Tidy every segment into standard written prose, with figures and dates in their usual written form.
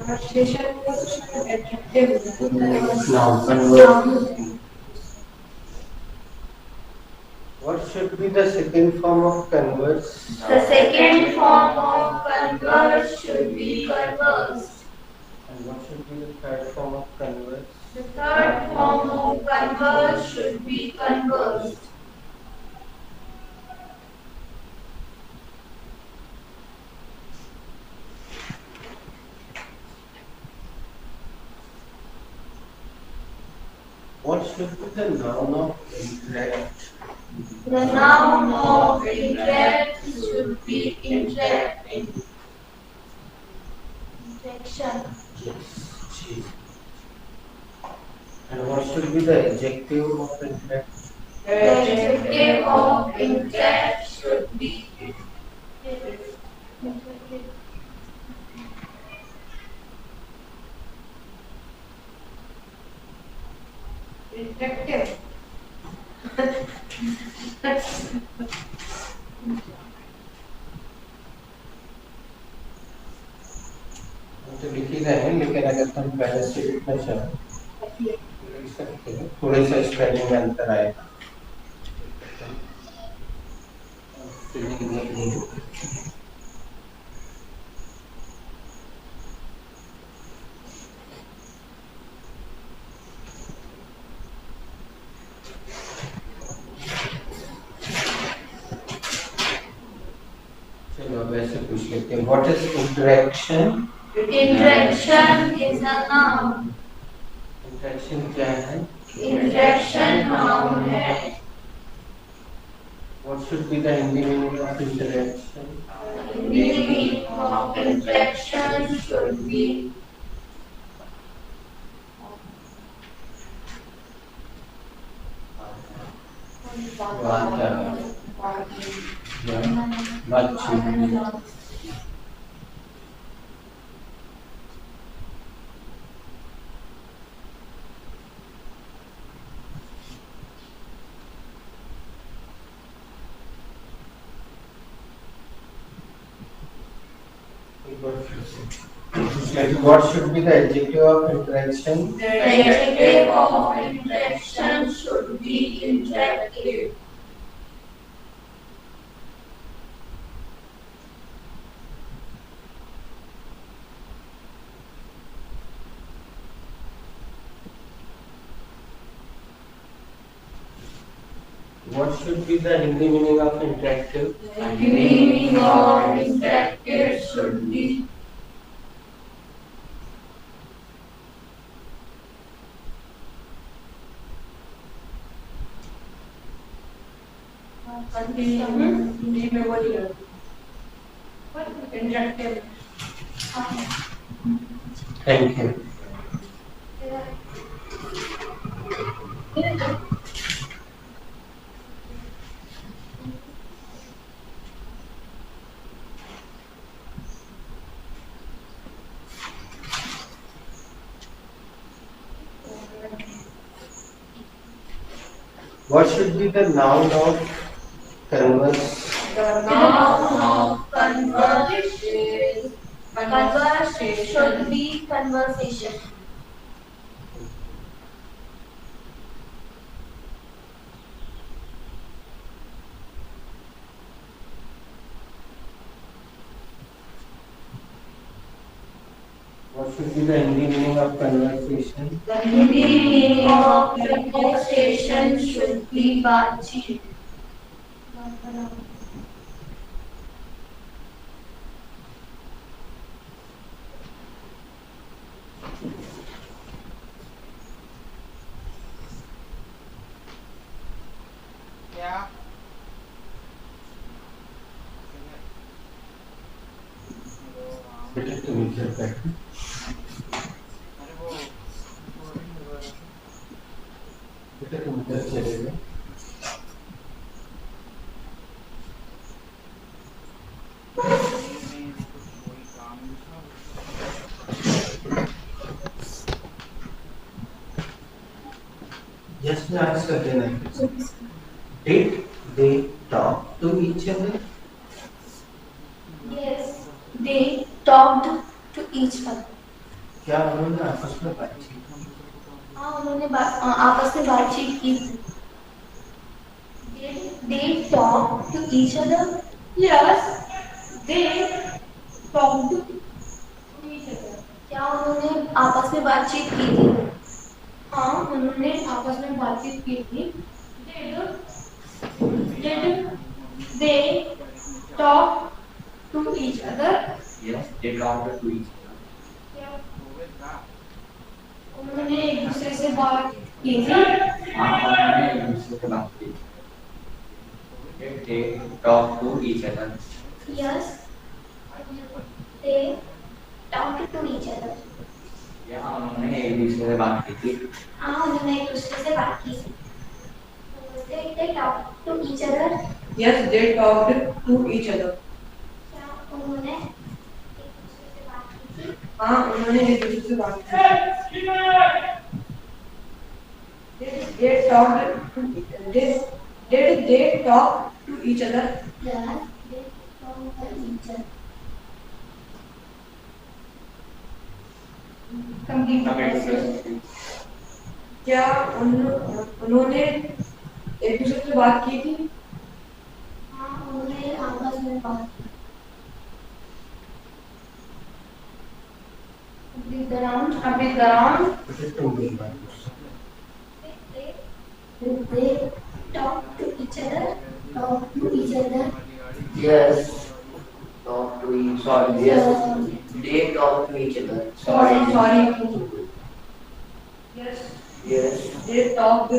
Now converse. What should be the second form of converse? The second form of converse should be conversed. And what should be the third form of converse? The third form of converse should be conversed. What should be the noun of interact? The noun of interact should be interacting. Interaction. Yes. And what should be the adjective of interact? The adjective of interact should be interactive. हम तो लिख ही रहे हैं लेकिन अगर हम पहले से लिखना चाहें लिख सकते हैं थोड़े सा स्पेलिंग में अंतर आएगा चलो अब ऐसे पूछ लेते हैं what is interaction Interaction is a noun. Interaction क्या है Interaction noun है. What should be the Hindi meaning of interaction The meaning of interaction should be बातचीत What should be the adjective of interaction? the adjective of interaction should be interactive. What should be the Hindi meaning of interactive? The meaning of interactive should be Hindi में बोलिए interactive. Thank you. What should be the noun of converse? The noun of conversation should be conversation. What should be the Hindi meaning of conversation? The Hindi meaning of conversation should be बातचीत. बेटा तुम इधर बैठो बेटा तुम इधर चले गए Just ask again. Did they talk to each other? Yes, they talked to each other. क्या उन्होंने आपस में बातचीत की? हाँ उन्होंने आपस में बातचीत की थी। They talk to each other. Yes, they talk to each other. क्या उन्होंने आपस में बातचीत की थी? हाँ उन्होंने आपस में बातचीत की थी। Did they talk to each other? Yes, they talked to each other. क्या उन्होंने एक दूसरे से बात की थी? हाँ उन्होंने एक दूसरे से बात की। Did they talk to each other? Yes, they talked to each other. या उन्होंने एक दूसरे से बात की थी। हाँ उन्होंने एक दूसरे से बात की थी। They talk to each other. Yes, they talked to each other. क्या उन्होंने एक दूसरे से बात की थी? हाँ उन्होंने एक दूसरे से बात की। Did they talk to each other? Yes, they talk to each other. Complete. क्या उन्होंने एक दूसरे से बात की थी? हाँ उन्होंने आपस में बात की। Complete the round. Complete the round. Did they talk to each other? Talk to each other. Yes, talk to each. Sorry, yes, they talk to each other. Sorry. Yes, Yes, they talked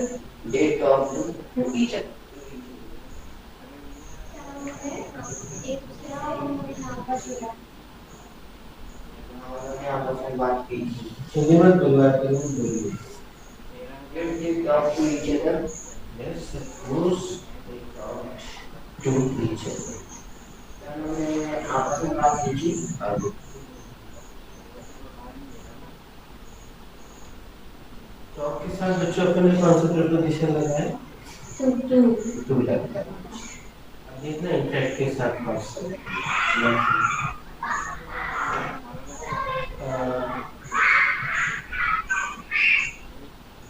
they talk to each other. क्या उन्होंने आपस में बात उन्होंने आपस में बात की थी। हिंदी में बात करें। Did they talk to each other? Yes, suppose they talk to each other. उन्होंने आपस में बात की थी। टॉक के साथ बच्चों अपने कौन सा प्रीपोजिशन लगा है? टू लगा है। अब देखना इंटरेक्ट के साथ कौन सा है।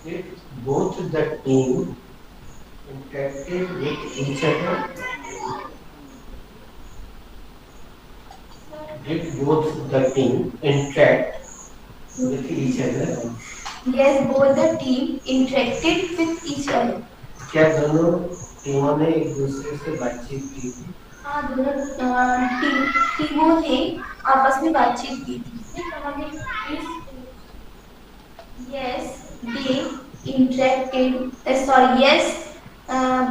Did both the team interacted with each other? Did both the team interact with each other? Yes, both the team interacted with each other. क्या दोनों टीमों ने एक दूसरे से बातचीत की थी? हाँ दोनों टीमों ने आपस में बातचीत की थी। Yes, they interacted. Sorry, yes,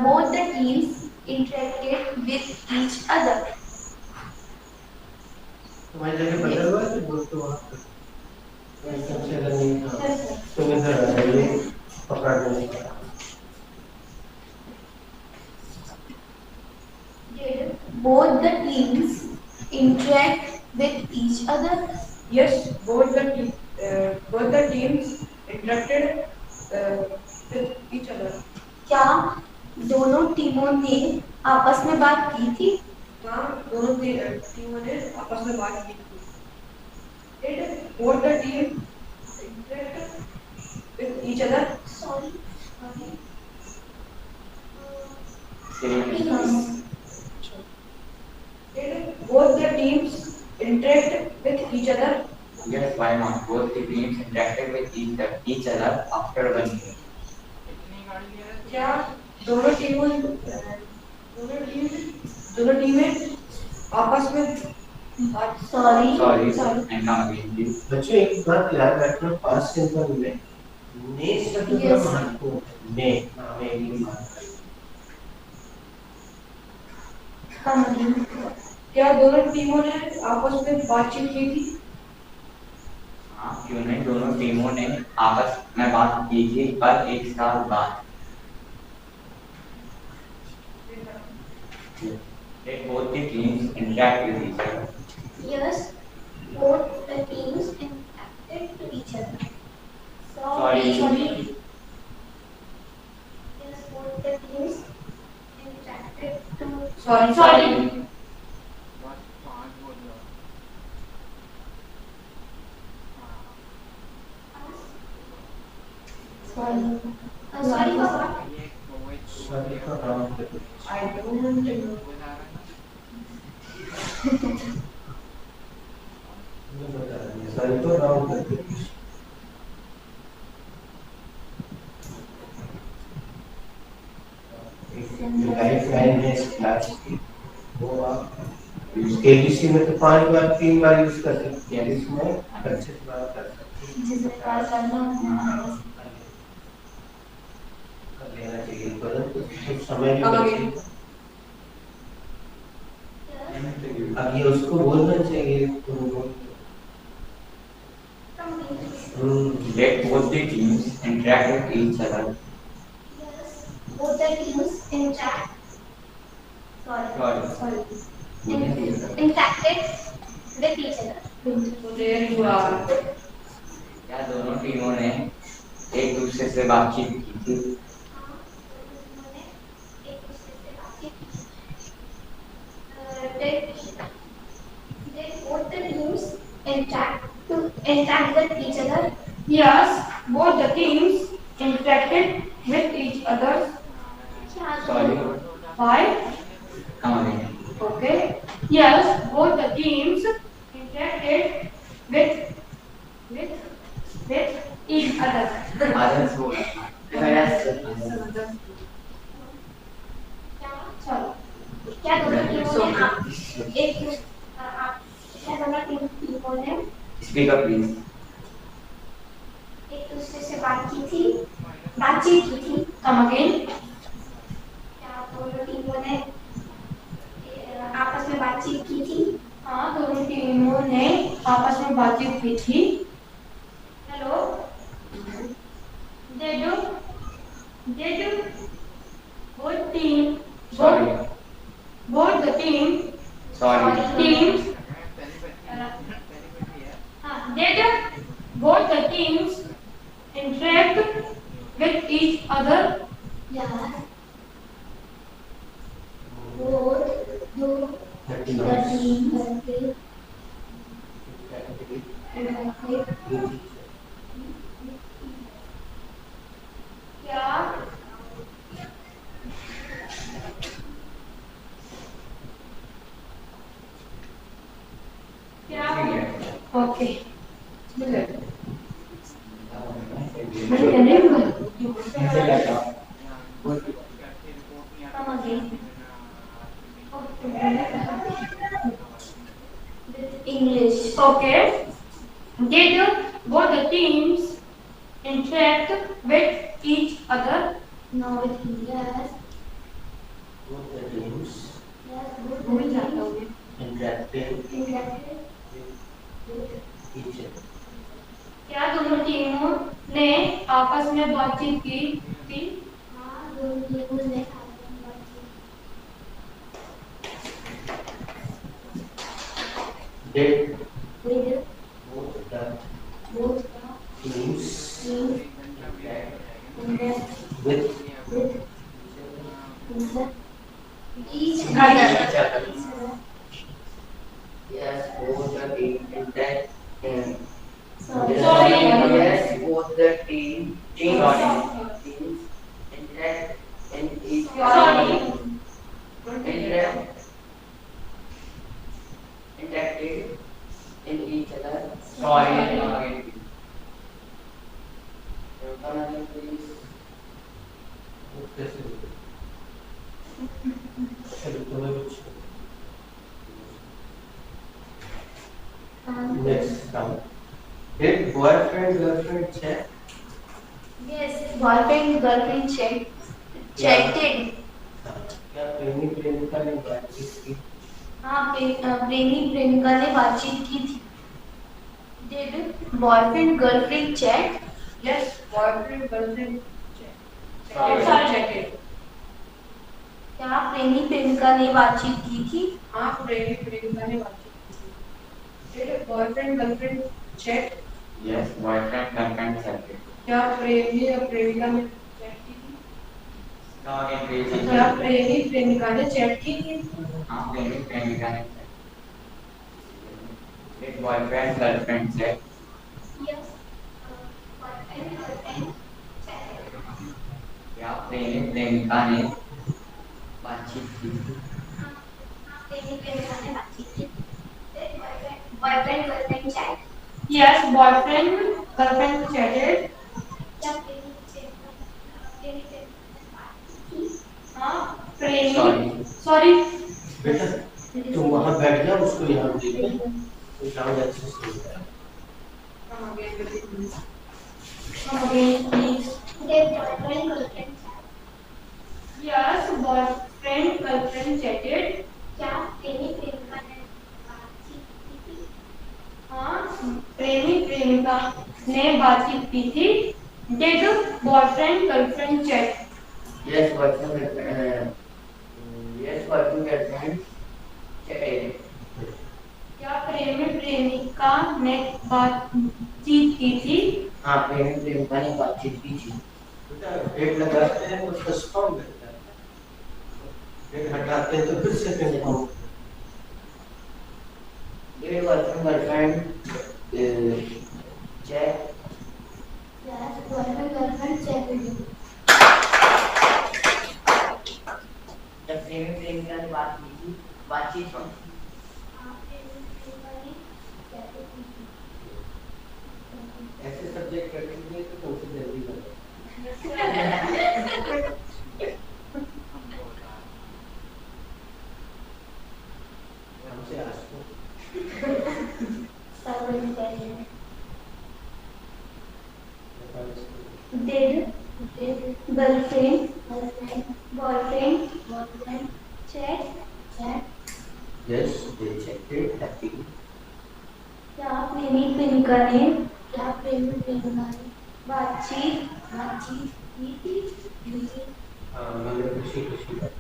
both the teams interacted with each other. तुम्हारी जगह बदल हुआ है तो बोल तो वहाँ पर सबसे ज़्यादा नहीं था। Yes, sir. तुम इधर आ जाइए पकड़ लेने का। Did both the teams interact with each other? Yes, both the teams interacted with each other. क्या दोनों टीमों ने आपस में बात की थी? हाँ दोनों टीमों ने आपस में बात की थी। Did both the team interact with each other? Sorry. Same. Did both the teams interact with each other? Yes, why not? Both the teams interacted with each other after 1 year. क्या दोनों टीमें आपस में Sorry. Sorry, I'm not again, please. बच्चों एक बात याद रखना पास्ट सिंपल में ने शब्द का Yes. महत्व ने में ही क्या दोनों टीमों ने आपस में बातचीत की थी? हाँ क्यों नहीं, दोनों टीमों ने आपस में बात की थी पर 1 साल बाद। Did both the teams interact with each other? Yes, both the teams interacted to each other. Sorry. Yes, both the teams interacted to. Sorry. Sorry for what? Sorry for wrong repetition. I don't know. मैं बता रहा हूँ, sorry for wrong repetition. Lifeline है इस class की, वो आप KBC में तो 5 बार 3 बार यूज कर सकते हैं, इसमें 25 बार कर सकते हैं। जिसमें बात करना कर लेना चाहिए, परंतु कुछ समय भी अब बचे। आगे। अब ये उसको बोलना चाहिए, तुम बोल। Let both the teams interact with each other. both the teams interact. Sorry. Interacted with each other. So there you are. क्या दोनों टीमों ने एक दूसरे से बातचीत की थी? They both the teams interact with each other. Yes, both the teams interacted with each other. Sorry. Why? Come again. Okay. Yes, both the teams interacted with each other. Others who क्या दोनों टीमों ने Speak up, please. एक दूसरे से बातचीत की थी। Come again. क्या दोनों टीमों ने आपस में बातचीत की थी? हाँ, दोनों टीमों ने आपस में बातचीत की थी। Hello. They do. Sorry. Both the teams. Sorry. Teams. Both the teams interact with each other. Yeah. Both the teams क्या okay come again. With English. Okay. Did both the teams interact with each other? Now with yes. Both the teams Yes, भूल जाता हूँ मैं। interacted interacted with each other. क्या दोनों टीमों ने आपस में बातचीत की थी? हाँ, दोनों टीमों ने आपस में बातचीत Did की। Did both the both the teams teams interact interact with with each Each other? other. Yes, both the teams interact. Sorry. Yes, both the teams interact in each Sorry. interacted in each other. Sorry. Please. कैसे बोलते? चलो तुम्हें कुछ next round. Did boyfriend girlfriend chat? Yes, boyfriend girlfriend chatted. क्या प्रेमी प्रेमिका ने बातचीत की? हाँ, प्रेमी प्रेमिका ने बातचीत की थी। Did boyfriend girlfriend chat? Yes, boyfriend girlfriend Sorry. क्या प्रेमी प्रेमिका ने बातचीत की थी? हाँ, प्रेमी प्रेमिका ने बातचीत की थी। Did boyfriend girlfriend chat? Yes, boyfriend girlfriend chat. क्या प्रेमी या प्रेमिका ने चैट की थी? क्या हाँ, प्रेमी प्रेमिका ने चैट की थी? प्रेमिका ने Did boyfriend girlfriend chat? Yes, boyfriend girlfriend chatted. क्या प्रेमी प्रेमिका ने बातचीत की थी? प्रेमी प्रेमिका ने बातचीत की। Boyfriend girlfriend chat. Yes, boyfriend, girlfriend chatted. क्या प्रेमी प्रेमिका ने बातचीत की? हाँ, प्रेमी Sorry. सॉरी बेटा तुम वहाँ बैठ जाओ, उसको यहाँ दे साउंड अच्छे से होता है। Please. Boyfriend girlfriend chat. Yes, boyfriend girlfriend chatted. क्या प्रेमी प्रेमिका ने बातचीत की थी? हाँ, प्रेमी प्रेमिका ने बातचीत की थी। Did boyfriend girlfriend chat? Yes, boyfriend. Yes, boyfriend girlfriend chatted. क्या प्रेमी प्रेमिका ने बातचीत की थी? हाँ, प्रेमी प्रेमिका ने बातचीत की थी। बेटा डेट लगाते हैं तो फर्स्ट काउंट करता है, डेट हटाते हैं तो फिर second count. Did boyfriend girlfriend chat? Yes, boyfriend girlfriend chatted. जब प्रेमी प्रेमिका ने बातचीत की। हाँ, प्रेमी प्रेमिका ने chatted की थी। ऐसे सब्जेक्ट रखेंगे तो तुमसे जल्दी बने। हमसे आसो। Did girlfriend boyfriend chat? Yes, they chatted happily. क्या प्रेमी प्रेमिका ने बातचीत की थी? हाँ, मैंने खुशी खुशी बात।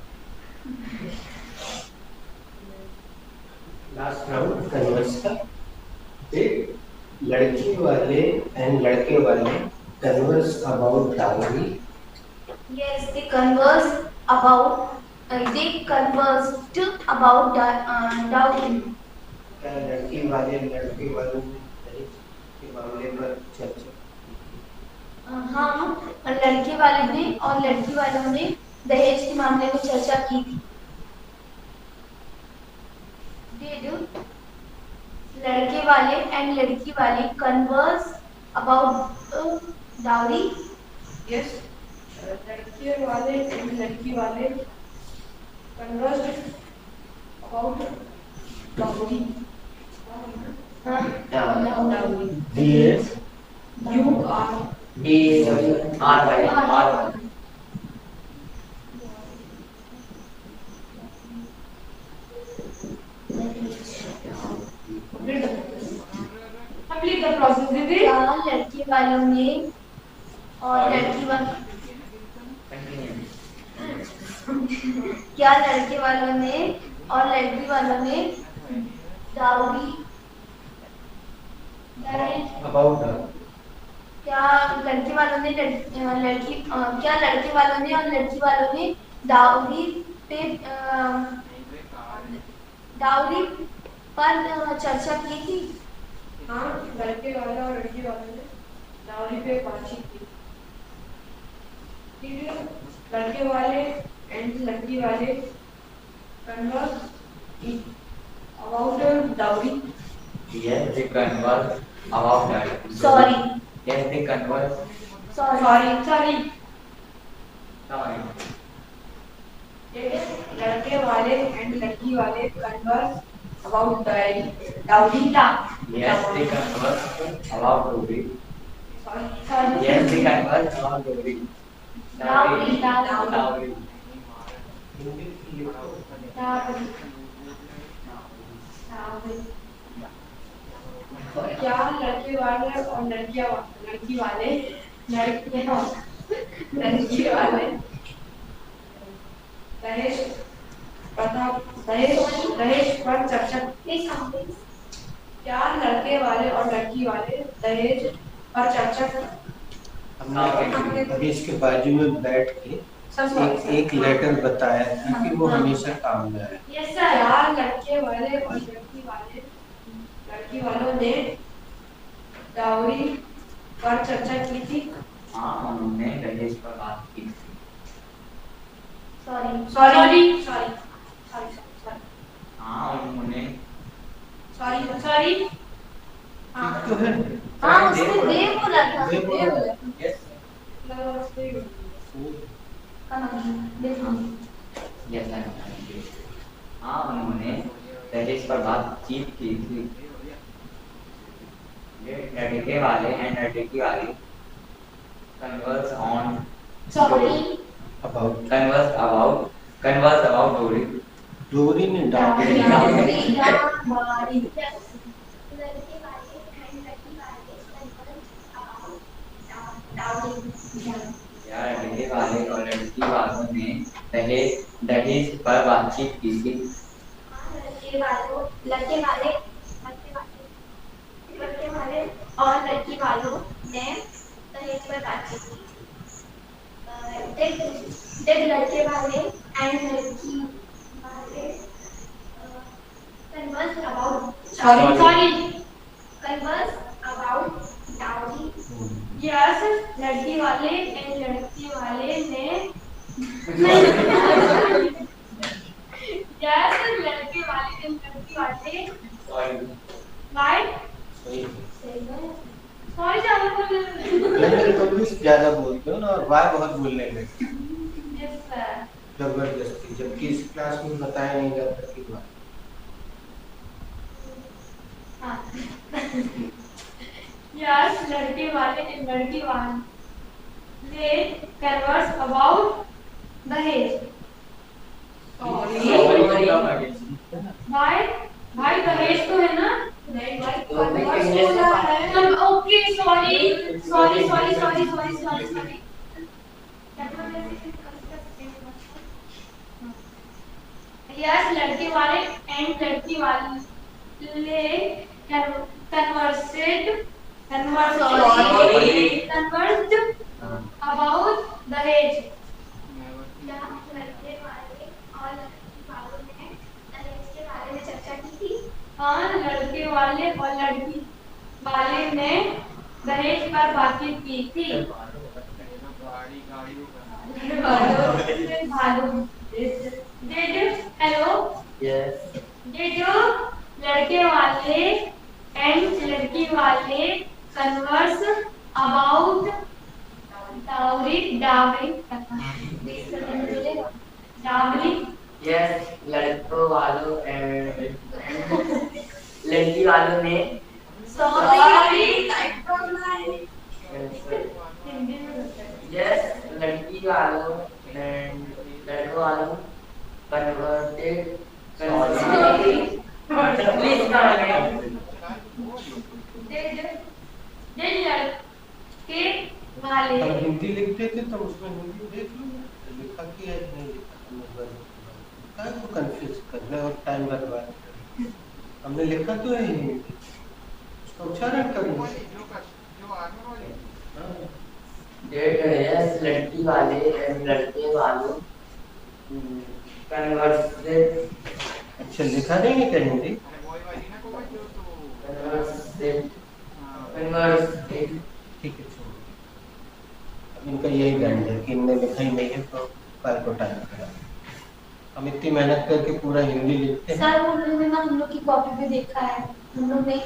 लास्ट राउंड कन्वर्स का। लड़की वाले एंड लड़के वाले converse about dowry. Yes, they conversed about dowry. क्या लड़की वाले लड़के वालों ने दहेज के मामले पर चर्चा की? हाँ, लड़के वाले ने और लड़की वालों ने दहेज के मामले में चर्चा की थी। Did लड़के वाले एंड लड़की वाले converse about dowry? यस, लड़के वाले एंड लड़की वाले conversed about dowry. Dowry DS you are DRY. Complete the process दीदी। क्या लड़के वालों ने और लड़की वालों क्या लड़के वालों ने और लड़की वालों ने डाउरी अबाउट क्या लड़के वालों ने क्या लड़के वालों ने और लड़की वालों ने डाउरी पे डाउरी पर चर्चा की थी? हाँ, लड़के वाले और लड़की वाले ने डाउरी पे बातचीत की। Did लड़के वाले एंड लड़की वाले converse about dowry? Yes, they converse about that. Sorry Yes, they converse. Sorry Sorry. लड़के वाले एंड लड़की वाले converse about dowry. Yes, they converse about Ruby. Sorry Yes, they converse about Ruby. Dowry. Dowry. क्या लड़के वाले और लड़की वाले दहेज पर चर्चा? क्या लड़के वाले और लड़की वाले दहेज पर चर्चा? हमने अभी इसके बाजू में बैठ के एक लेटर बताया था कि वो हमेशा काम में आए। यस क्या लड़के वाले और लड़की वालों ने डाउरी पर चर्चा की थी? हाँ, हमने दहेज पर बात की थी। सॉरी हाँ उन्होंने सॉरी ठीक तो है। हाँ उसने दे बोला था दे बोला। यस यस हाँ उन्होंने दहेज पर बातचीत की थी। ये लड़के वाले एंड लड़की वाली converse on sorry about converse about Dori. डोरी ने डाल यार लड़के वाले और लड़की वालों ने दहेज पर बातचीत की थी। लड़के वाले और लड़की वालों ने दहेज पर बातचीत की। Did लड़के वाले and लड़की वाले converse about dowry? Yes, लड़की वाले and लड़की वाले ने Yes, लड़के वाले and लड़की वाले why? सॉरी ज्यादा बोल मैंने तो भी ज्यादा बोलते हो ना और वाह बहुत बोलने लगे यस सर जबरदस्ती, जबकि इस क्लास में बताया नहीं जाता कि वाह। यस लड़के वाले and लड़की वाले converse about दहेज। भाई दहेज तो है ना? ओके सॉरी यस लड़के वाले एंड लड़की वाले conversed about दहेज। लड़के वाले और लड़की वालों ने दहेज के बारे में चर्चा की थी। हाँ लड़के वाले और लड़की वाले ने दहेज पर बातचीत की थी। हेलो Did लड़के वाले एंड लड़की वाले converse about dowry? यस लड़कों वालों लड़की वालों ने यस लड़की वालों लड़कों वालों कन्वर्टेड प्लीज Did लड़के वाले हम हिंदी लिखते थे तो उसमें हिंदी देख लो लिखा कि है नहीं लिखा क्या को कंफ्यूज करना और टाइम बर्बाद करना। हमने लिखा तो है हिंदी, उसका उच्चारण करना। यस लड़की वाले लड़के वालों कन्वर्सेड अच्छा लिखा नहीं है क्या हिंदी? ठीक है छोड़ो। अब इनका यही दंड है कि इनने लिखा ही नहीं है तो कल को टाइम करा। हम इतनी मेहनत करके पूरा हिंदी लिखते हैं। सर उन्होंने ना हम लोग की कॉपी पे देखा है, हम लोग नहीं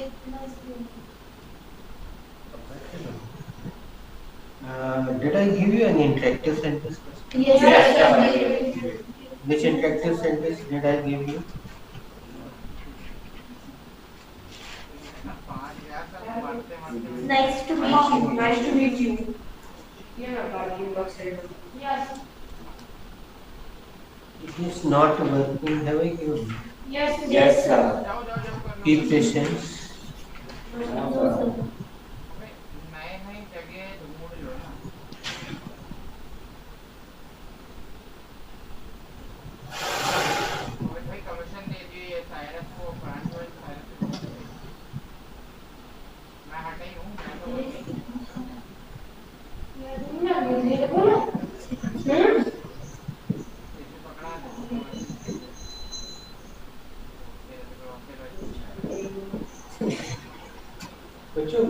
Did I give you an interactive sentence? Yes. Which interactive sentence did I give you? Nice to meet you. Nice to meet you. Yes. It is not working. Have I given? Yes. sir. Be patient.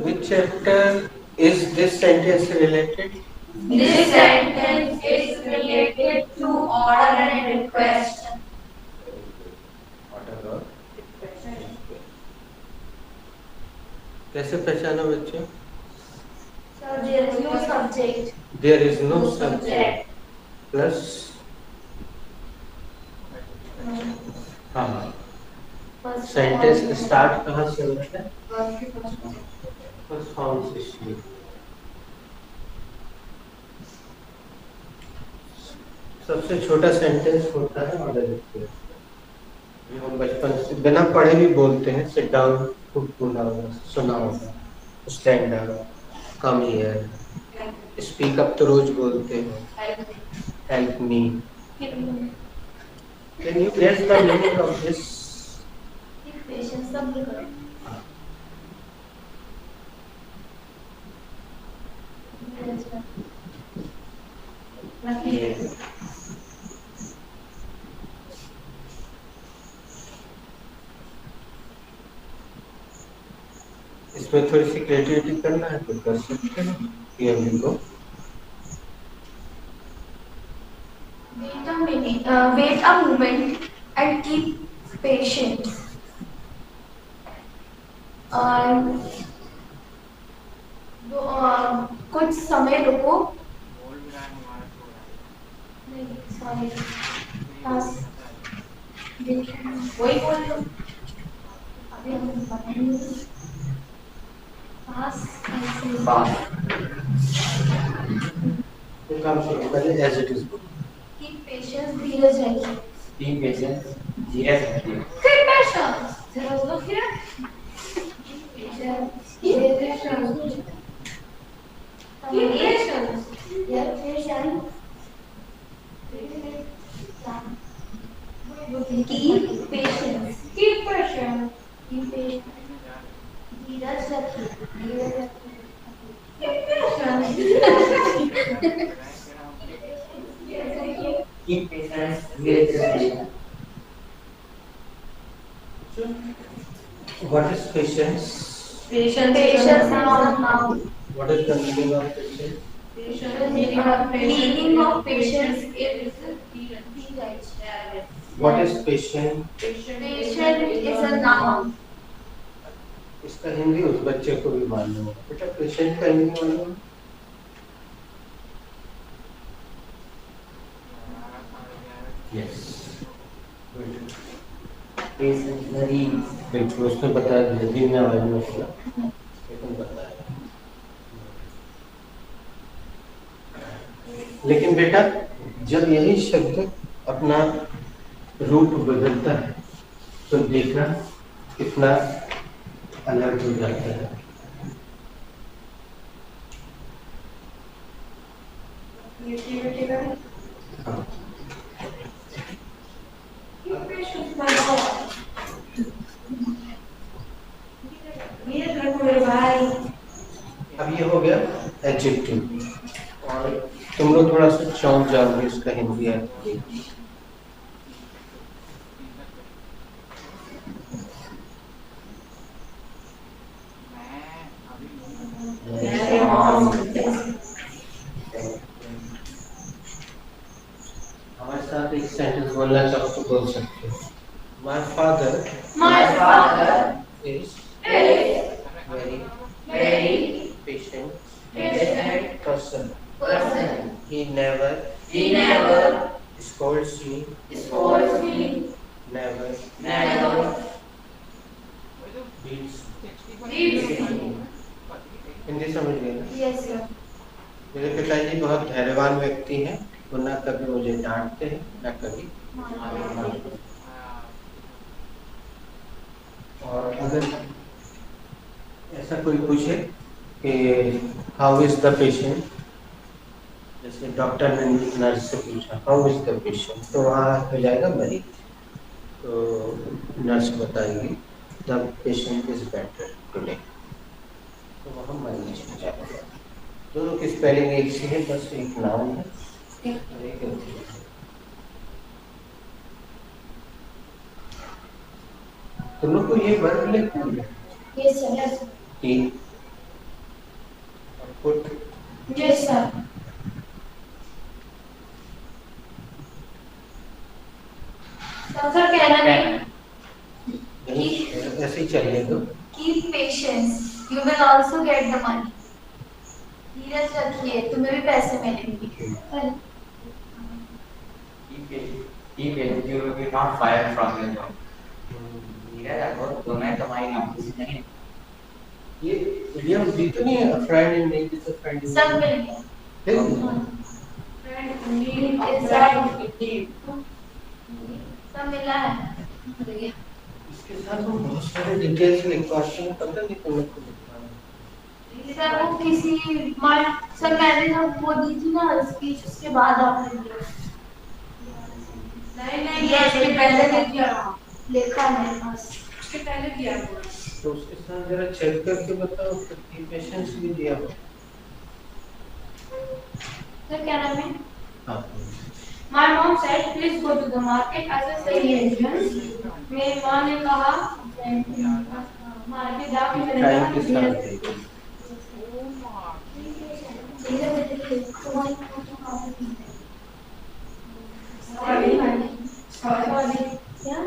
Which chapter is this sentence related? This sentence is related to order and request. Order और कैसे पहचाना बच्चों? Sir, there is no subject. There is no subject plus हाँ sentence start कहाँ से होता है? First form से शुरू। सबसे छोटा सेंटेंस होता है ऑर्डर रिक्वेस्ट। हम बचपन से बिना पढ़े भी बोलते हैं। सिट डाउन, खूब बोला होगा, सुना होगा। Stand up, come here, speak up तो रोज बोलते हैं। Help me. Can you guess the meaning of this? Patience सब करो। इसमें थोड़ी सी क्रिएटिविटी करना है तो कर सकते हैं। पीएमबी को Wait a moment and keep patient. कुछ समय रुको। नहीं, sorry. वही बोल लो। अभी हम बताएंगे। काम शुरू पहले as it is. Keep patience, धीरज रखिए। Keep patience, धीरज रखिए। Keep patience. There was no fear. Keep patience. Keep patience. Yeah, patience. Keep patience. Keep patience. Keep patience. धीरज रखिए। धीरज रखिए। Keep patience. Keep patience, धीरज रखिए। What is patience? Patience is a noun. What is the meaning of patience? Meaning of patience is Dheeraj. What is patient? Patient is a noun. इसका हिंदी उस बच्चे को भी मालूम है। बेटा पेशेंट का हिंदी मालूम है? यस। Patience, मरीज। देखो उसने बताया जल्दी में आवाज में बोला लेकिन बताया। लेकिन बेटा जब यही शब्द अपना रूप बदलता है तो देखना कितना अलग हो जाता है। हाँ। अब ये हो गया एडजेक्टिव और तुम लोग थोड़ा सा चौंक जाओगे इसका हिंदी है। हमारे साथ एक सेंटेंस बोलना चाहो तो बोल सकते हो। My father is very patient person. He never scolds me. Never beats me. Hindi समझ गए ना? Yes, sir. मेरे पिताजी बहुत धैर्यवान व्यक्ति हैं। वो न कभी मुझे डांटते हैं न कभी मारते। और अगर ऐसा कोई पूछे कि हाउ इज द पेशेंट, जैसे डॉक्टर ने नर्स से पूछा हाउ इज द पेशेंट, तो वहाँ हो जाएगा मरीज। तो नर्स बताएगी the patient is better today, तो वहाँ मरीज हो जाएगा। दोनों की स्पेलिंग एक सी है, बस एक नाम है। तुम लोग को ये वर्ड लिखते हैं? Yes, sir. Yes, sir. तीन और पुट। Yes, sir. ऐसे ही चलने दो। Keep patience. You will also get the money. धीरज रखिए, तुम्हें भी पैसे मिलेंगे। Keep it, you will be not fired from your job. धीरे रखो, तुम्हें तुम्हारी नौकरी से नहीं। ये इडियम भी तो नहीं है, friend in need is a friend in सब मिल गया। सब मिला है। इसके साथ वो बहुत सारे डिटेल्स लिखवाते हैं, पता नहीं कौन को लिखवाना। सर वो किसी सर मैंने जब वो दी थी ना स्पीच, उसके बाद आपने दिया। नहीं ये इसके पहले दे दिया, लिखा मेरे पास। उसके पहले दिया। तो उसके साथ जरा चेक करके बताओ, कितनी पेशेंस भी दिया हो। सर क्या नाम है? हाँ My mom said please go to the market as a salesman. मेरी माँ ने कहा मार्केट जाके मैंने टाइम के कहा साथ क्या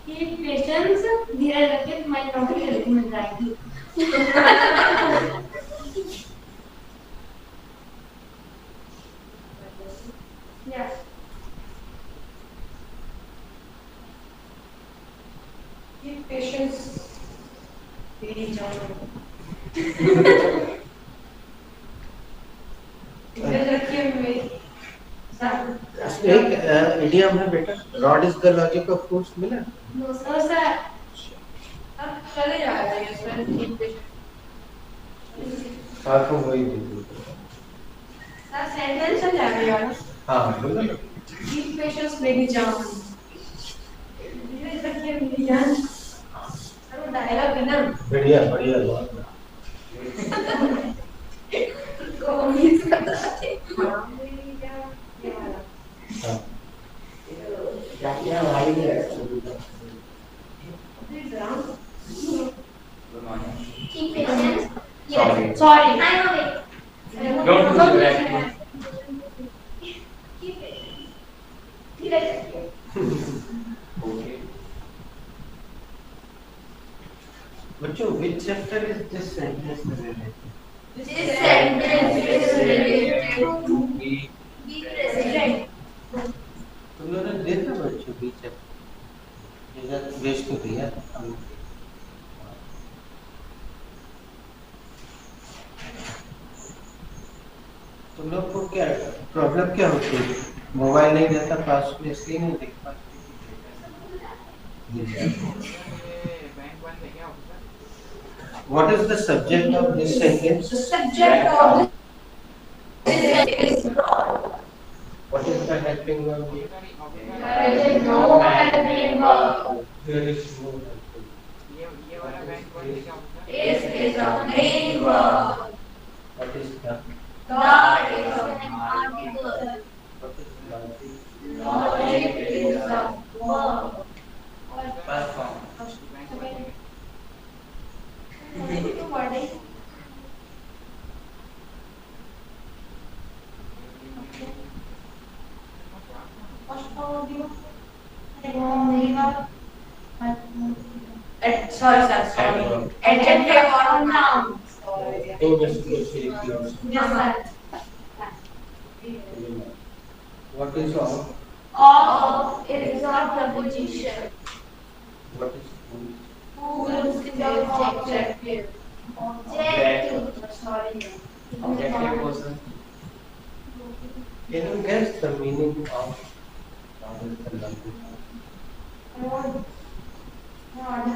Keep patience, धीरज रखिए, तुम्हारी नौकरी जल्दी मिल जाएगी। Yes. Keep patience. तेरी जान। धीरज रखिए मेरी। एक इडियम है बेटा, rod is the logic of force, मिला? No sir. अब चले जा रहे हैं इसमें keep patience. साथ में वही दे। सर सेंटेंस चल जा रही है। हाँ बोलो ना। Keep patience मेरी जान। धीरज रखिए मेरी जान। अरे डायलॉग है ना। बढ़िया बढ़िया बहुत। मेरी जान। हाँ जाकिया भाई है। Good morning. Keep patience. Sorry. Yes. Sorry. I know it. Don't do that. Keep patience. धीरज रखिए। Okay. बच्चों, which chapter is this sentence related? This sentence is related to We be present. तुम लोगों ने देखा बच्चों बीच चैप्टर? ये waste हो गया हम। तुम लोग को क्या प्रॉब्लम क्या होती है? मोबाइल नहीं रहता पास में, इसलिए नहीं देख पाते। What is the subject of this sentence? The subject of this sentence is What is the helping verb? there is no helping verb. There is no helping. Is a main verb. What is the? The is an article. What is logic? Logic is a verb. first form. Sorry sir, sorry. Adjective or noun. Investigation. Yes, sir. What is all? Of is a preposition. What is who? Who is the objective? Objective. Sorry. Objective person. Can you guess the meaning of logic? Rod. Rod.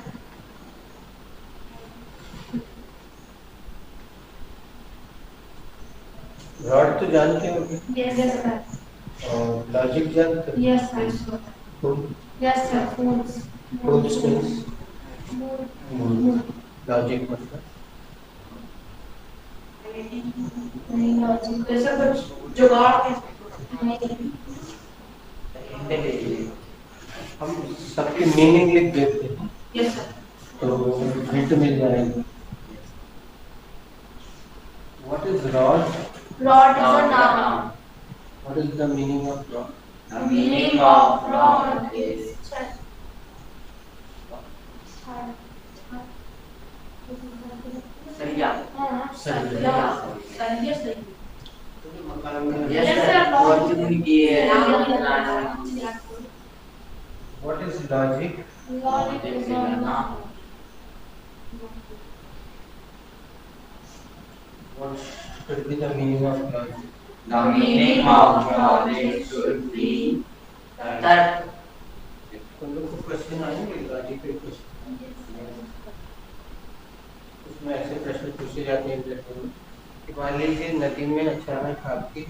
Rod तो जानते हो Yes, sir. और logic जानते हो? Yes, sir. Yes, sir. Foods. Foods means Mood. Logic मतलब नहीं logic. जैसे कुछ जुगाड़ नहीं. हम सबकी मीनिंग लिख देते हैं यस सर तो हिंट मिल जाएगी। What is rod? Rod is a noun. What is the meaning of rod? The meaning of rod is chest. मकान में what is logic? What should be the meaning of logic? The meaning of logic should be that तुम लोग को question आएंगे logic के question? उसमें ऐसे प्रश्न पूछे जाते हैं कि मान लीजिए नदी में अचानक आपकी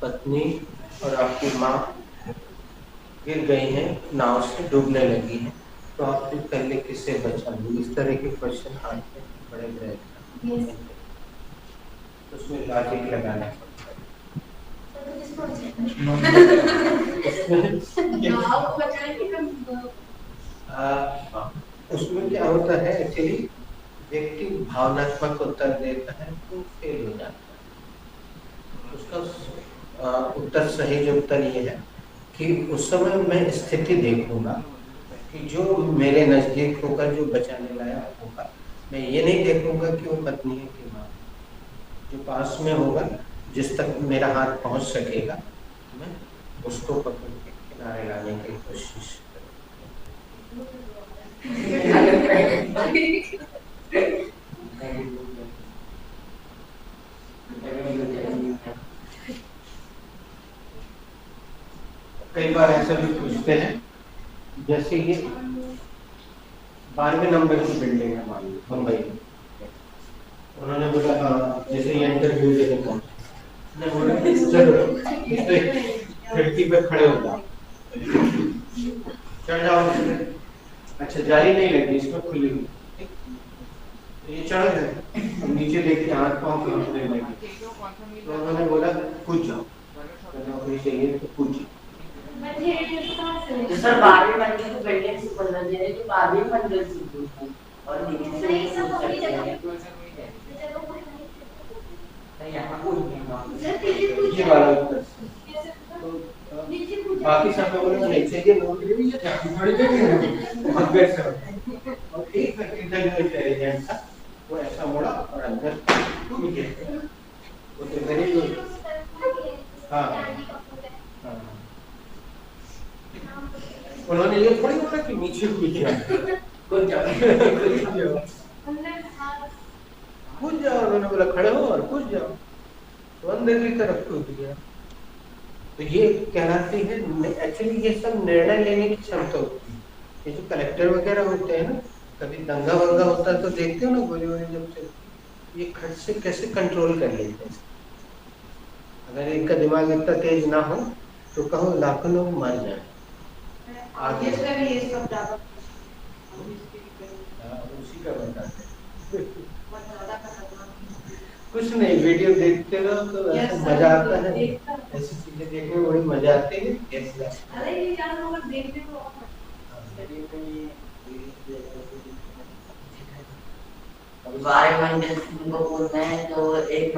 पत्नी और आपकी माँ गिर गई हैं, नाव से डूबने लगी हैं, तो आप फिर पहले किससे बचाएंगे? इस तरह के क्वेश्चन आते हैं बड़े बड़े, उसमें लॉजिक लगाना पड़ता है। उसमें क्या होता है एक्चुअली, व्यक्ति भावनात्मक उत्तर देता है तो फेल हो जाता है। उसका उत्तर सही जो उत्तर ये है कि उस समय मैं स्थिति देखूंगा कि जो मेरे नजदीक होगा, जो बचाने लायक होगा। मैं ये नहीं देखूंगा कि वो पत्नी है कि माँ। जो पास में होगा, जिस तक मेरा हाथ पहुंच सकेगा, मैं उसको पकड़ के किनारे लाने की कोशिश कई बार ऐसा भी पूछते हैं, जैसे ये 12वें नंबर की बिल्डिंग है मुंबई में। उन्होंने बोला जैसे ये इंटरव्यू देने पहुंचे, बोला चलो खिड़की पे खड़े हो जाओ, चढ़ जाओ। अच्छा जाली नहीं लगी, इसमें खुली हुई, तो ये चढ़ गए। नीचे देख के हाथ पाँव कांपने लगे, तो उन्होंने बोला कूद जाओ, नौकरी चाहिए तो कूद। तो सर 12वीं मंजिल की बिल्डिंग से बोल रहे हैं कि 12वीं मंजिल से और नीचे से नहीं सब अपनी जगह ये वाला उत्तर। बाकी सब लोगों ने नहीं चाहिए नौकरी भी, ये थोड़ी देर में बहुत बेहतर है। और एक व्यक्ति था जो इंटेलिजेंट था, वो ऐसा मुड़ा और अंदर कूद गया। वो तो गरीब लोग। हाँ, उन्होंने ये थोड़ी बोला कि नीचे कूद जाओ, कूद जाओ, कूद जाओ। उन्होंने बोला खड़े हो और कूद जाओ, तो अंदर की तरफ कूद गया। तो ये कहलाती है एक्चुअली, ये सब निर्णय लेने की क्षमता होती है। ये जो कलेक्टर वगैरह होते हैं ना, कभी दंगा वंगा होता है तो देखते हो ना, गोली वोली जब चलती, ये खट से कैसे कंट्रोल कर लेते हैं। अगर इनका दिमाग इतना तेज ना हो तो कहो लाखों लोग मर जाए। आगे भी ये सब उसी का बताते हैं। कुछ नहीं, वीडियो देखते रहो तो ऐसा मजा आता है, ऐसी चीजें देखने में बड़ी मजा आती है। अरे ये क्या लोग देखते हो, बारह मंजिल को कूदना है तो एक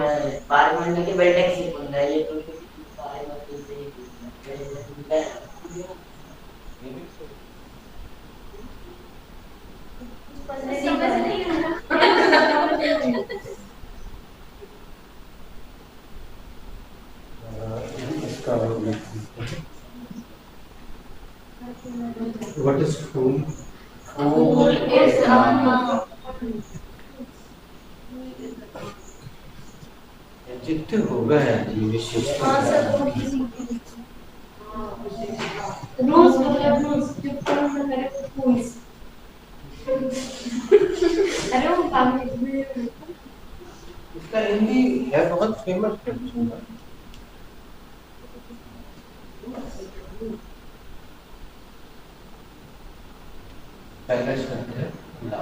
12 मंजिल की बिल्डिंग से कूदना है, ये तो 12 मंजिल से ही कूदना है। What is fool? Fool is adjective होगा यार, ये विशेषण। रूल्स मतलब रूल्स जो में करे रूल्स। अरे वो इसका हिंदी है बहुत फेमस है। पहला शब्द है ला।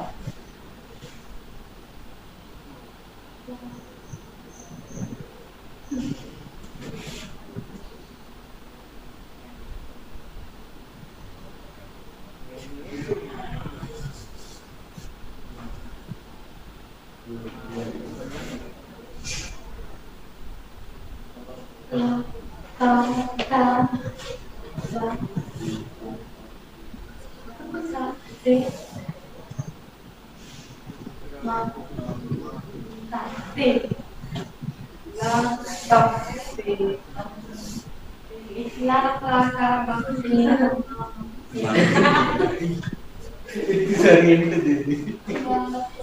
से इतनी सारी हिंट दे दी।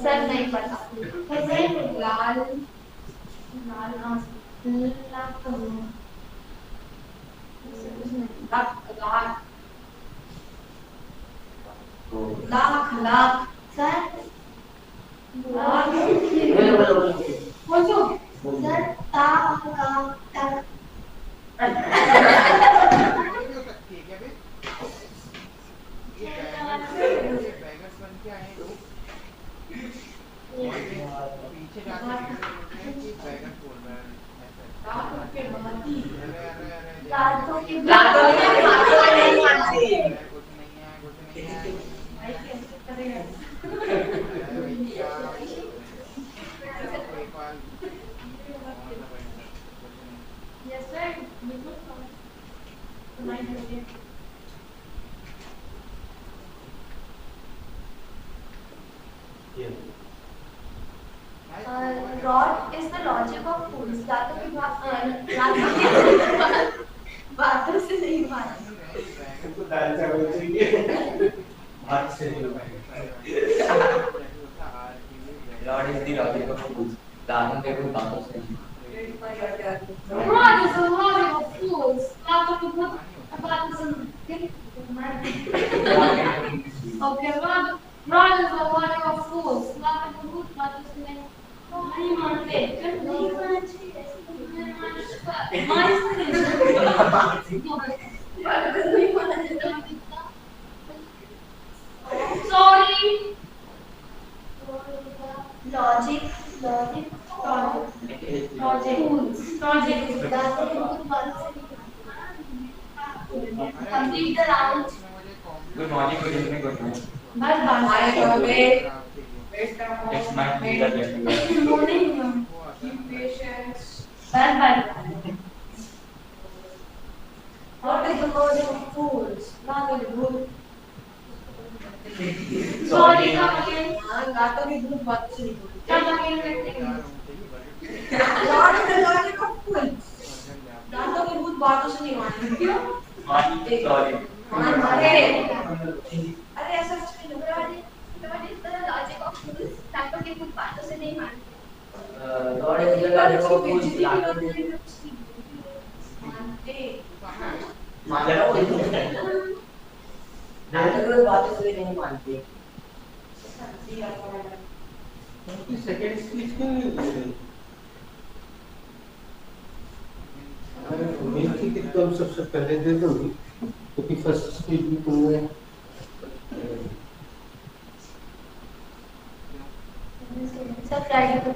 सर नहीं पता। लाल लाल लाख लाख सर सर ता ता पीछे जाके कि बैगन बोल रहा है रातों के कुछ नहीं है यस सर बिल्कुल Rod is the logic of fools. बातों से नहीं मानते। हमको दाल चावल चाहिए, भात से नहीं Lord is the logic of fools. दानों के कोई बातों से नहीं। Rod is the logic of fools. बातों से नहीं। Okay, Rod is the logic of fools. बातों से नहीं मानते। Sorry. Logic. Complete the round. Good morning, good evening, good night. बस It's my pleasure. What is the logic of fools? Sorry. Come again. Sorry. अरे ऐसा कुछ नहीं लग रहा है। What is the logic of fools? दांतों की कुछ बातों से नहीं मानते। Lord is the logic of fools. दांतों की बातों से नहीं मानते। सेकंड स्पीच में उम्मीद थी कि तुम सबसे पहले दे दोगी, क्योंकि फर्स्ट स्पीच भी तुमने सब फ्राइडे को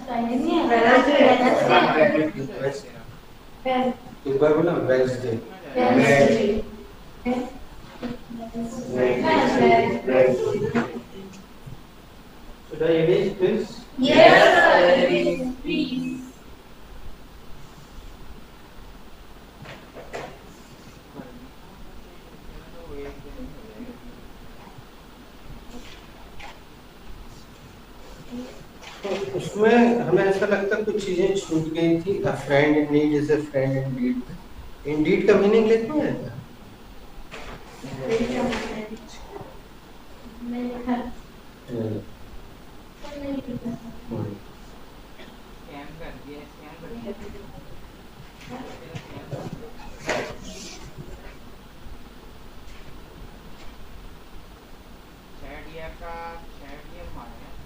फ्राइडे नहीं है वेडनेसडे एक बार बोला Wednesday Should I erase this? Yes, please. उसमें हमें ऐसा लगता कुछ चीजें छूट गई थी। A friend in need is a friend indeed. Indeed का मीनिंग लिखना है क्या? स्कैन कर दिया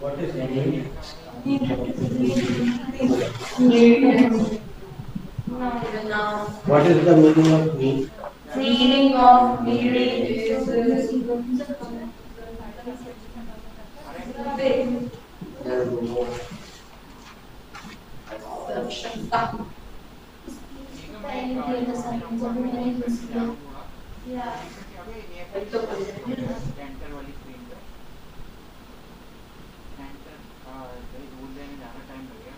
What is need? What is the meaning of need? Meaning of needing is dental वाली स्क्रीन पे डेंटल कहीं दूर लेने ज़्यादा टाइम लगेगा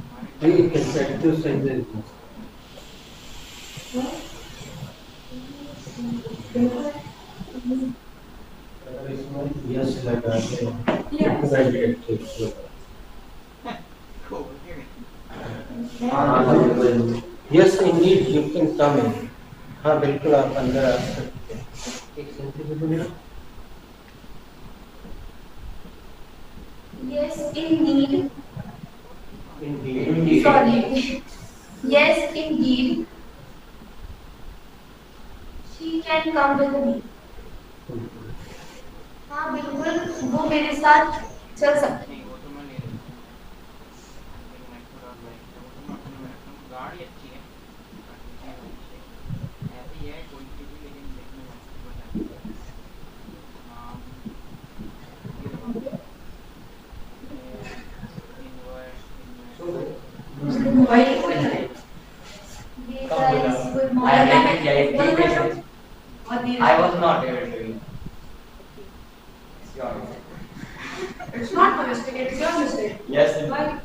हमारे consecutive sentences. अगर इसमें यस लगा के adjectives लगा। Yes, indeed, you can come in. हाँ बिल्कुल आप अंदर आ सकते हैं। एक सेंटेंस बोलिए। Yes, indeed. Indeed. Sorry. Yes, indeed. She can come with me. हाँ बिल्कुल वो मेरे साथ चल सकती नहीं वो तो मैं ले लेता हूँ लेकिन मैं थोड़ा लाइक वो तो मैं अपने में रखता हूँ गाड़ी अच्छी है ऐसी है कोई सी भी लेकिन देखने में अच्छी बता है। ये guys, good morning. I was not able to eat. It's your mistake. It's not my mistake, it's your mistake. Yes, Why?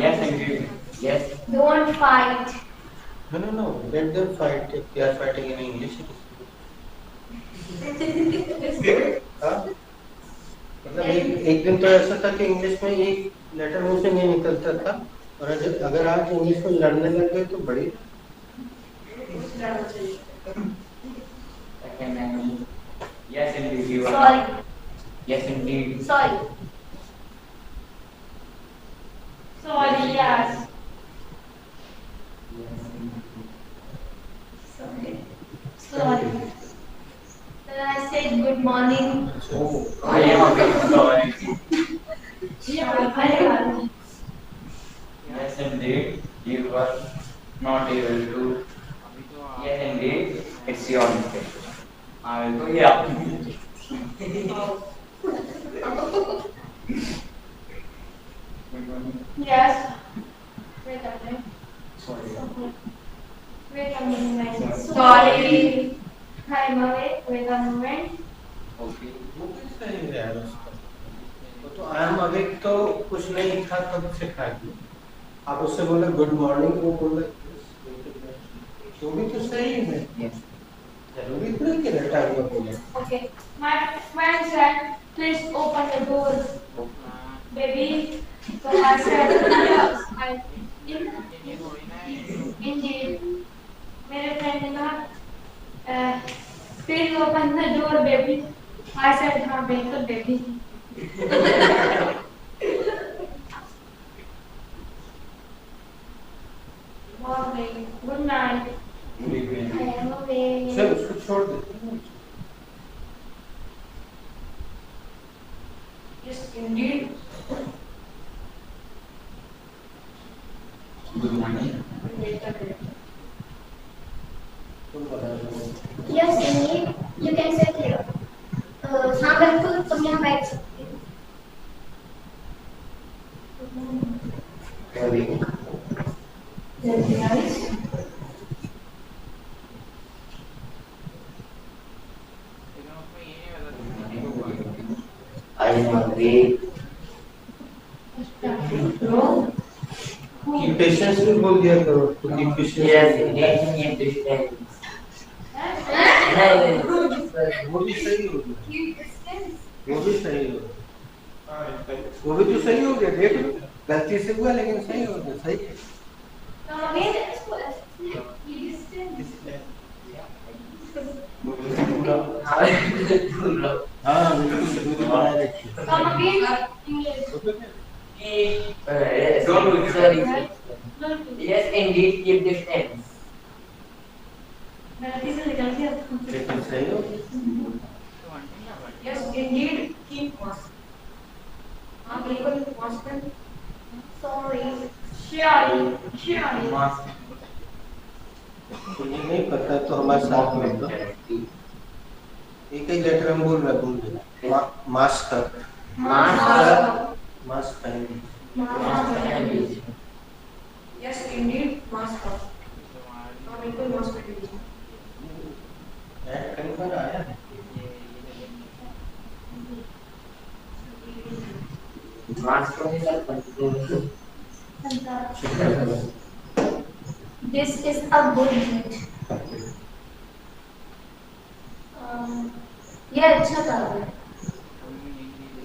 yes, indeed. Yes. Don't fight. No. Let them fight. If they are fighting in English, It's good. हाँ? मतलब एक दिन तो ऐसा था कि English में एक लेटर मुंह से नहीं निकलता था और अगर आज इंग्लिश में लड़ने लग गए तो बड़ी Yes, indeed. You are. Sorry. Yes, indeed. Sorry. Sorry, yes. Sorry. Sorry. Then I said good morning. I am very sorry. Yeah, Yes, indeed. You were not able to. अभी तो आप Yes, indeed. It's your mistake. I will go here. Yes. Wait a minute. Sorry. Wait a moment. Sorry. I'm away. Wait a moment. Okay. वो कैसे है यार उसका? वो तो आई एम अवेक तो कुछ नहीं था तब से खा लिया। आप उससे बोले गुड मॉर्निंग वो बोले तो भी तो सही है। Yes. जरूरी तो नहीं कि टाइम का बोले। Okay. My friend said, please open the door, baby. So I said, yes. ये थोड़ी ना है Indeed. मेरे फ्रेंड ने कहा, please open the door, baby. I said, हाँ बिल्कुल baby. Morning. Good night. I am away. चल उसको छोड़ दे। Yes, indeed. Good morning. Wait a minute. तुम बता दो। Yes, indeed. You can sit here. हाँ बिल्कुल तुम यहाँ बैठ सकते हो. Very good. Very nice. लेकिन उसमें ये नहीं बता I am awake. की पेशेंस भी बोल दिया करो तो की patience Yes, indeed. In distance. वो भी सही हो गया वो भी सही हो गया वो भी तो सही हो गया देख लो गलती से हुआ लेकिन सही हो गया सही है हाँ बिल्कुल दूरी बनाए रखिए Don't do it. Sorry. Yes, indeed. Keep distance. लेकिन सही हो गया तो आंटी क्या बात Yes, indeed. Keep mask. हाँ बिल्कुल mask पहन. Sorry. Surely. Surely. Mask. मुझे नहीं पता तो हमारे साथ में तो एक ही लेटर हम बोल रहे बोल दे मास्क मास्क पहन Yes, indeed. Mask up. तुम्हारी हाँ बिल्कुल mask पहन. ऐड कहीं पर आया है Mask. This is a good deed. ये अच्छा काम है.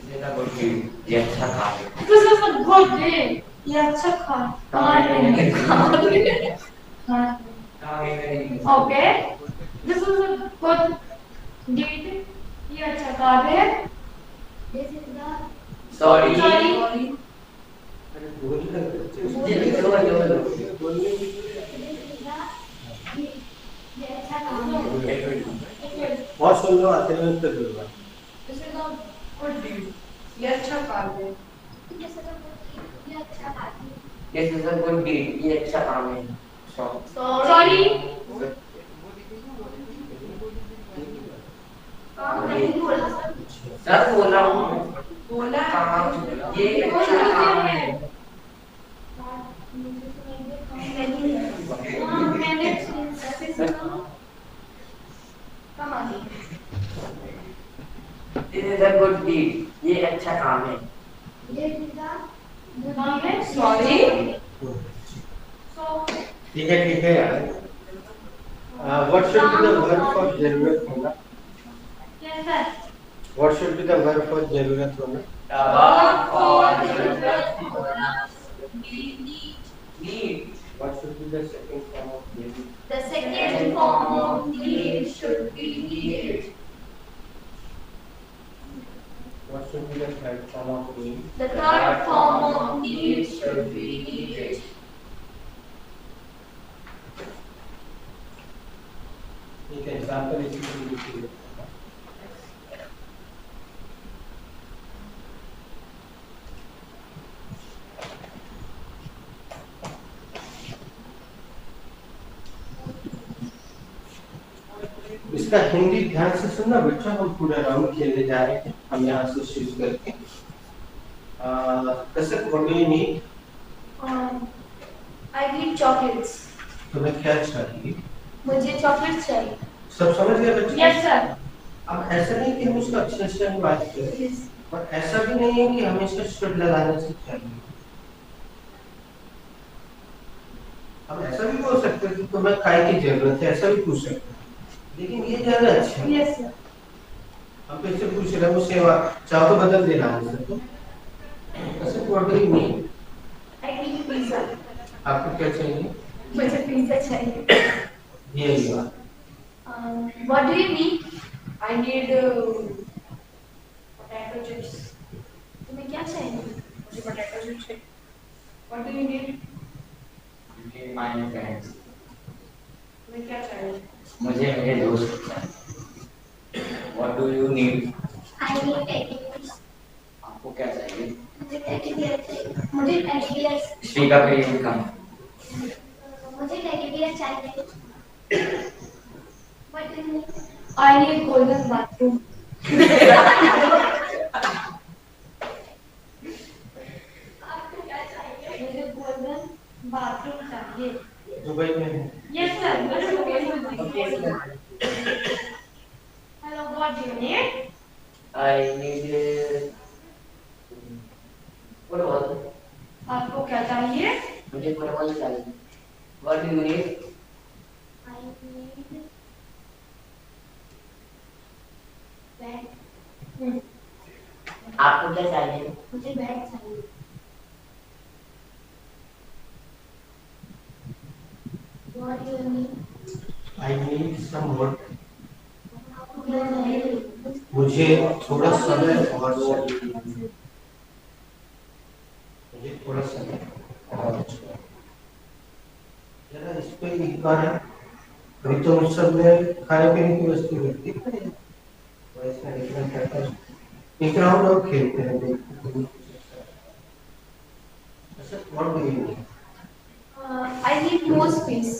This is a good deed. ये अच्छा काम है. This is a good deed. ये अच्छा काम है. Okay. This is a good deed. ये अच्छा काम है. This is the Sorry. अरे बोल रहे ये अच्छा काम है. बहुत सुन लो आते हैं तो बोलना. This is a good deed. ये अच्छा काम है. ये अच्छा काम है. This is a good deed. ये अच्छा काम है. Sorry. काम नहीं बोला सर. सर बोला हूँ. बोला काम ये अच्छा काम है. मैंने This is a good deed. ये अच्छा काम है. Sorry. ठीक है यार. What should be the verb for जरूरत होना? Yes sir. What should be the verb for जरूरत होना? Need. What should be the second form of need? The second form of need should be needed. What should be the third form of need? The third form of need should be needed. एक example इसी को लिखिए. इसका हिंदी ध्यान से सुनना बच्चों. हम पूरा राउंड खेलने जा रहे हैं. हम यहाँ से शुरू करके कसक what do you need? I need chocolates. तुम्हें क्या चाहिए? मुझे चॉकलेट्स चाहिए. सब समझ गए बच्चे? Yes sir. अब ऐसा नहीं कि हम उसका अक्षर में बात करें, Yes. और ऐसा भी नहीं है कि हमेशा शुड लगाने से चाहिए. हम ऐसा भी बोल सकते हैं कि तुम्हें काय की जरूरत है. ऐसा भी पूछ सकते हैं. लेकिन ये ज्यादा अच्छा है. Yes sir. हम तो इससे पूछ रहे हैं वो सेवा चाहो तो बदल देना आंसर. तो ऐसे what do you need? I need pizza. आपको क्या चाहिए? मुझे पिज़्ज़ा चाहिए. ये बात. What do you need? I need potato chips. तुम्हें क्या चाहिए? मुझे potato chips चाहिए. What do you need? My friends. तुम्हें क्या चाहिए? मुझे मेरे दोस्त चाहिए. What do you need? I need teddy bears. आपको क्या चाहिए? मुझे teddy bears चाहिए. मुझे teddy bears. स्पीकर पे ये कम. मुझे teddy bears चाहिए. What do you need? I need golden bathroom. आपको क्या चाहिए? मुझे golden bathroom चाहिए. दुबई में है. Yes sir. Hello, what do you need? I need football. आपको क्या चाहिए? मुझे फुटबॉल चाहिए. What do you need? I need bag. आपको क्या चाहिए? मुझे बैग चाहिए. What do you need? I need some water. आपको क्या चाहिए? मुझे थोड़ा समय और चाहिए. मुझे थोड़ा समय और चाहिए. जरा इस पे एक बार अभी तो उस सब में खाने पीने की वस्तु मिलती है. वैसा लिखना चाहता हूँ. एक राउंड और खेलते हैं. देखते हैं. अच्छा, what do you need? I need more space.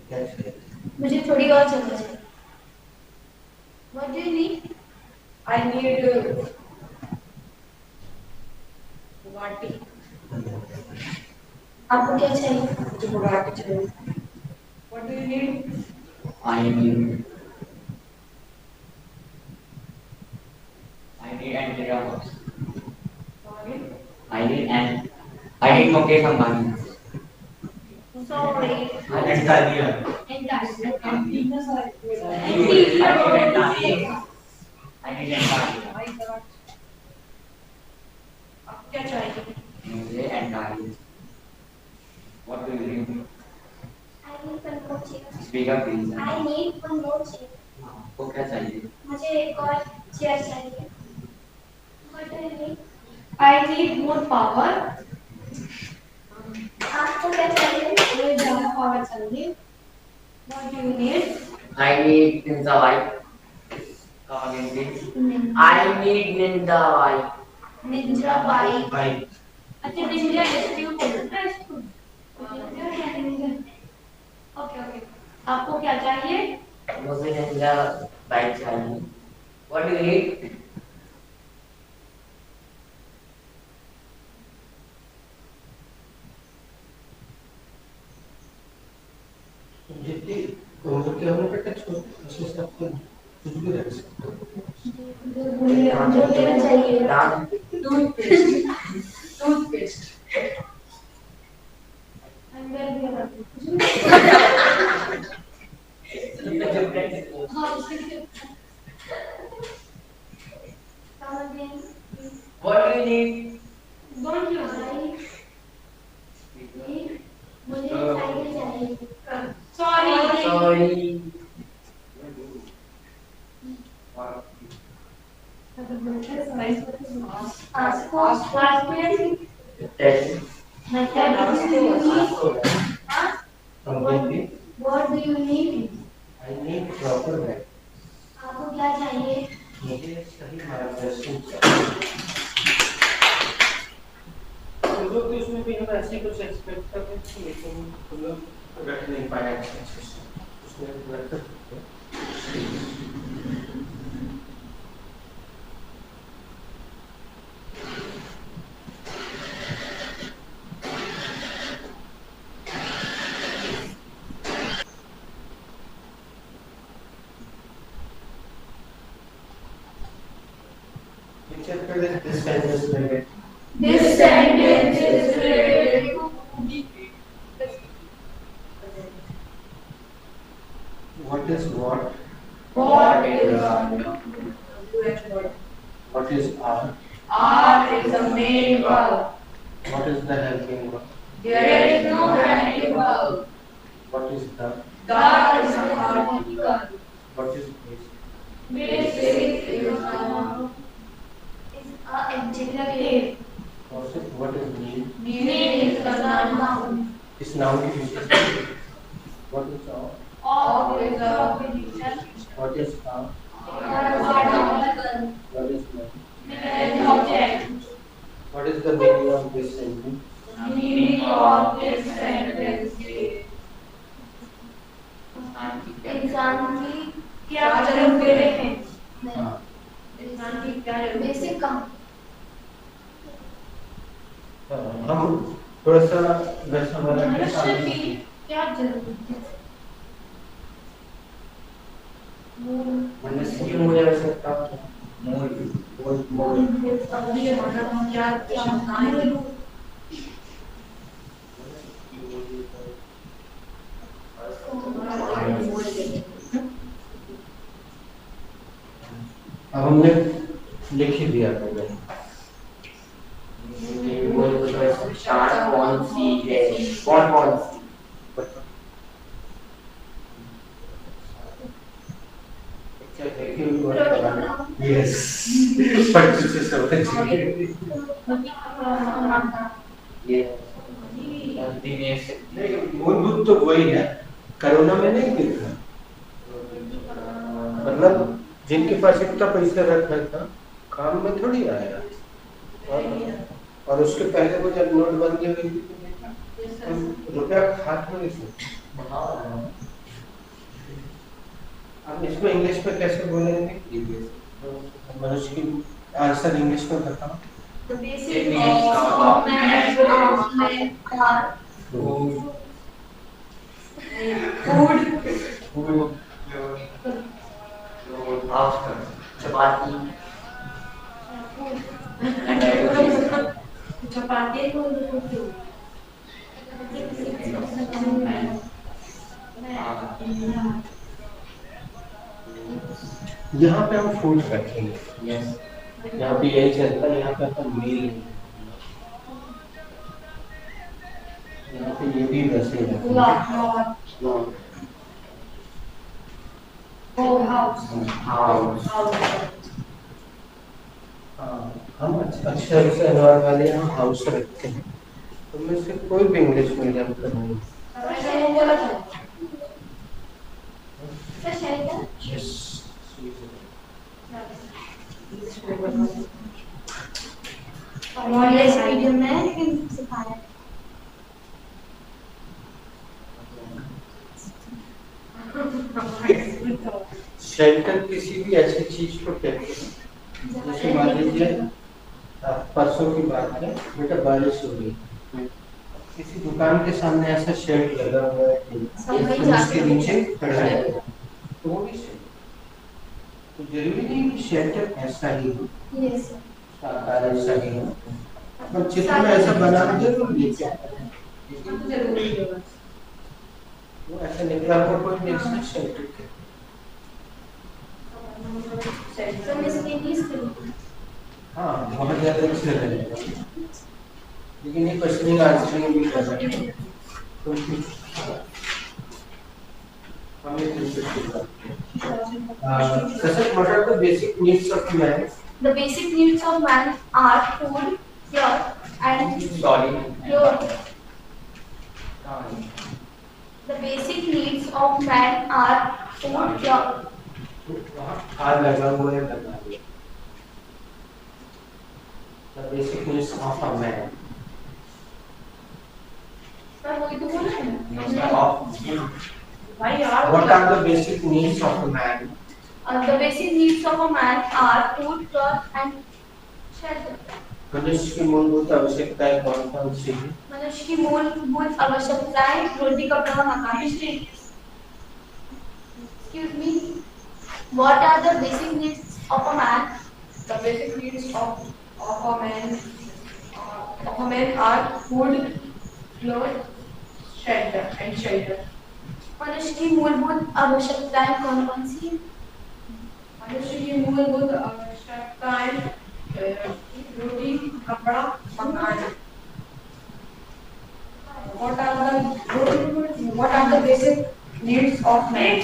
क्या चाहिए? मुझे थोड़ी और जगह चाहिए. What do you need? I need Bugatti. आपको क्या चाहिए? मुझे Bugatti चाहिए. What do you need? I need Andrea House. Sorry. I need Mukesh Ambani. Sorry. Entirely. I need entirely. आपको क्या चाहिए? मुझे entirely. What do you need? I need one more chair. Speak up please. I need one more chair. आपको क्या चाहिए? मुझे एक और चेयर चाहिए. What do you need? I need more power. आपको क्या चाहिए? मुझे ज़्यादा power चाहिए. What do you need? I need Ninja White. Come again please. I need Ninja White. Ninja White. Bike अच्छा निंजा रेस्क्यू बोलते हैं इसको. Okay okay. आपको क्या चाहिए? मुझे Ninja White चाहिए. What do you need? जितनी उम्र के होने पे टच हो उस हिसाब से कुछ भी रख सकते हो. जो लेना चाहिए. टूथपेस्ट. अंदर भी Come again. What do you need? Don't you मुझे साइकिल चाहिए. Sorry. Sorry. Ask me. Tell. Completely What do you need? I need proper guide. आपको क्या चाहिए? मुझे सही मार्गदर्शन चाहिए. तो लोग भी उसमें भी हम ऐसे कुछ एक्सपेक्ट करते थे लेकिन हम लोग रख नहीं पाया अच्छे से. उसमें रख सकते हैं. Check for this sentence related. This sentence is related to What is what? what is What is are? R is the main verb. What is the helping verb? There is no helping verb. What is the? That is the article. What is this? Basic is Is a adjective. What is need? need is the noun. Is noun की future. What is all? Of is the opposition. What is are? Article. What is not? Main object. What is the meaning of this sentence? Meaning of this sentence is इंसान की क्या जरूरतें हैं? हाँ. इंसान की क्या जरूरतें हैं? बेसिक काम. हम थोड़ा सा वैसा वाला के मनुष्य सामने की क्या जरूरत है? मनुष्य की मुझे आवश्यकता है. अभी हमारा क्या क्षमताएं हैं? अब हमने लिख ही दिया पहले. शान कौन सी है? कौन कौन सी? Yes. पच्चीस से समझ. ये मूलभूत तो वही है. कोरोना में नहीं दिखा. मतलब जिनके पास इतना पैसा रखा था काम में थोड़ी आया. और उसके पहले वो जब नोटबंदी हुई थी तो रुपया हाथ में नहीं था. अब इसको इंग्लिश में कैसे बोलेंगे? मनुष्य की आंसर इंग्लिश में बताओ. The basic It of means man are Food. चपाती. चपाती को यहाँ पे हम फूड रखेंगे, यस यहाँ पे यही चलता है, यहाँ पे अपन मील, यहाँ पे ये भी वैसे ही रखेंगे। हाउस हाँ, हम अक्षर से अनुवाद वाले यहाँ हाउस रखते हैं, तो में से कोई भी इंग्लिश मीडियम का नहीं। यस, इंग्लिश मीडियम में लेकिन सिखाया शेल्टर किसी भी ऐसी चीज को कहते हैं, जैसे मान लीजिए परसों की बात है, बेटा बारिश हो गई, किसी दुकान के सामने ऐसा शेड लगा हुआ है, तो उसके नीचे खड़ा है, तो वो भी शेड। तो जरूरी नहीं कि शेल्टर ऐसा ही हो, यस आकार ऐसा ही हो, पर चित्र में ऐसा बना जरूर नीचे वो ऐसा निकला हुआ कोई नहीं, इसमें शेल्टर कहते हैं। तो मिस्टेक हाँ, बहुत ज्यादा अच्छे लगेगा, लेकिन ये क्वेश्चनिंग आंसरिंग भी कर रहे हैं, तो हमें what are the basic needs of man? The basic needs of man are food, cloth, and clothes. The basic needs of man are food, cloth. हार लगा हुआ है, लगा हुआ है। The basic needs of a man. पर वही तो बोल रहे हैं। भाई यार What are the basic needs of a man? The basic needs of a man are food, cloth, and shelter. मनुष्य की मूलभूत आवश्यकताएं कौन कौन सी हैं? मनुष्य की मूलभूत आवश्यकताएं रोटी कपड़ा और मकान। Excuse me. What are the basic needs of a man? the basic needs of a man are food, clothes, shelter. मनुष्य की मूलभूत आवश्यकताएं कौन कौन सी हैं? मनुष्य की मूलभूत आवश्यकताएं रोटी, कपड़ा, मकान। What are the basic needs of man?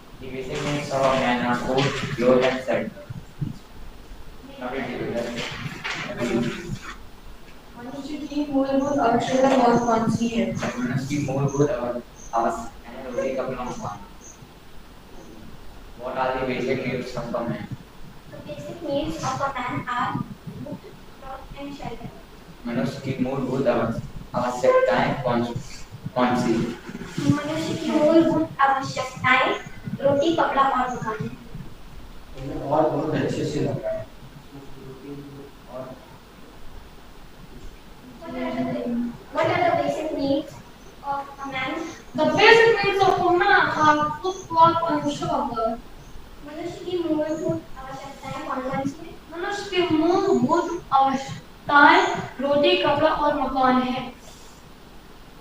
The basic needs of a man are food, clothes, and shelter. मनुष्य की मूलभूत आवश्यकता कौन सी है? मनुष्य की मूलभूत आवश्यकताएं रोटी, कपड़ा, मकान। What are the basic needs of a man? The basic needs of a man are food, cloth, and shelter. मनुष्य की मूलभूत आवश्यकताएं कौन सी? मनुष्य की मूलभूत आवश्यकताएं रोटी कपड़ा और मकान हैं। इन्हें और बहुत अच्छे से लगा है। What are the basic needs of a man? The basic needs of a man are food, cloth, and shelter. मनुष्य की मूलभूत आवश्यकताएं कौन कौन सी हैं? मनुष्य की मूलभूत आवश्यकताएं रोटी, कपड़ा और मकान है।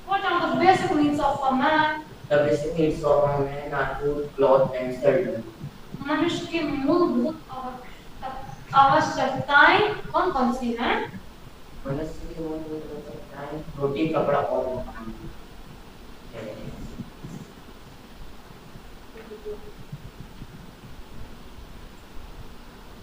What are the basic needs of a man? The basic needs of a man are food, cloth, and shelter. मनुष्य की मूलभूत आवश्यकताएं कौन कौन सी हैं? मनुष्य की मूलभूत आवश्यकताएं रोटी, कपड़ा और मकान।